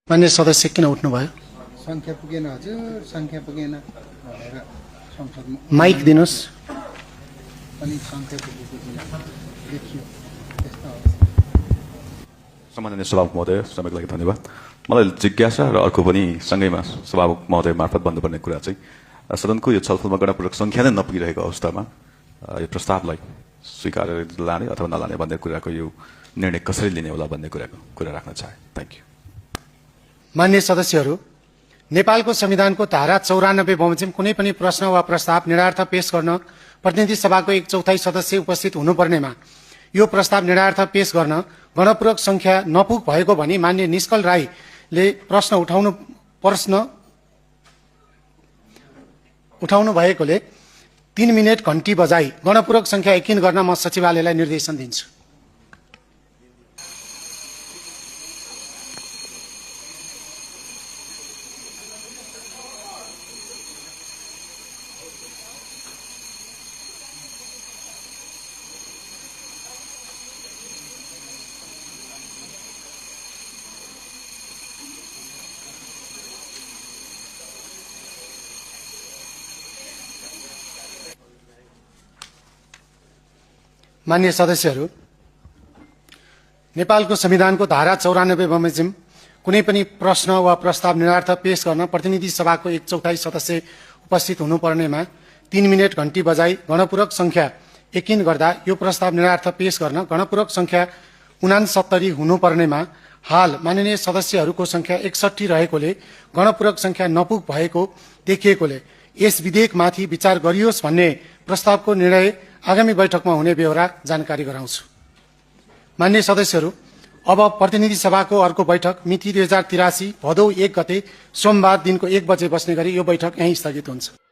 मान्य सदस्य किन उठ्नुभयो? संख्या पुगेन हजुर, संख्या पुगेन भनेर संसदमा माइक दिनुस्। पनि संख्या पुगेको देखियो। त्यस्तो सम्माननीय सभामुख महोदय, समयको लागि धन्यवाद। मलाई जिज्ञासा र अर्को पनि सँगैमा सभामुख महोदय मार्फत भन्नुपर्ने कुरा चाहिँ सदनको यो छलफलमा गणपूर्वक संख्या नै नपुगिरहेको अवस्थामा यो प्रस्तावलाई स्वीकार लाने अथवा नलाने भन्ने कुराको यो निर्णय कसरी लिने होला भन्ने कुरा राख्न चाहे। Thank you. मान्य सदस्यहरू, नेपालको संविधानको धारा 94 बमोजिम कुनै पनि प्रश्न वा प्रस्ताव निर्णार्थ पेश गर्न प्रतिनिधि सभाको 1/4 सदस्य उपस्थित हुनुपर्नेमा यो प्रस्ताव निर्णार्थ पेश गर्न गणपूर्वक संख्या नपुग भएको भनी मान्य निष्कल राईले प्रश्न उठाउनु भएकोले 3 मिनेट घण्टी बजाई गणपूर्वक संख्या यकिन गर्न म सचिवालयलाई निर्देशन दिन्छु। मान्य सदस्यहरू, नेपालको संविधानको धारा 94 बमोजिम कुनै पनि प्रश्न वा प्रस्ताव निर्णार्थ पेश गर्न प्रतिनिधि सभाको 1/4 सदस्य उपस्थित हुनुपर्नेमा 3 मिनेट घण्टी बजाई गणपूर्वक संख्या यकिन गर्दा यो प्रस्ताव निर्णार्थ पेश गर्न गणपूर्वक संख्या 69 हुनुपर्नेमा हाल माननीय सदस्यहरूको संख्या 61 रहेकोले गणपूर्वक संख्या नपुग भएको देखिएकोले यस विधेयकमाथि विचार गरियोस् भन्ने प्रस्तावको निर्णय आगामी बैठकमा हुने बेहोरा जानकारी गराउँछु। मान्य सदस्यहरू, अब प्रतिनिधि सभाको अर्को बैठक मिति 2083 भदौ 1 गते सोमबार दिनको 1 बजे बस्ने गरी यो बैठक यहीँ स्थगित हुन्छ।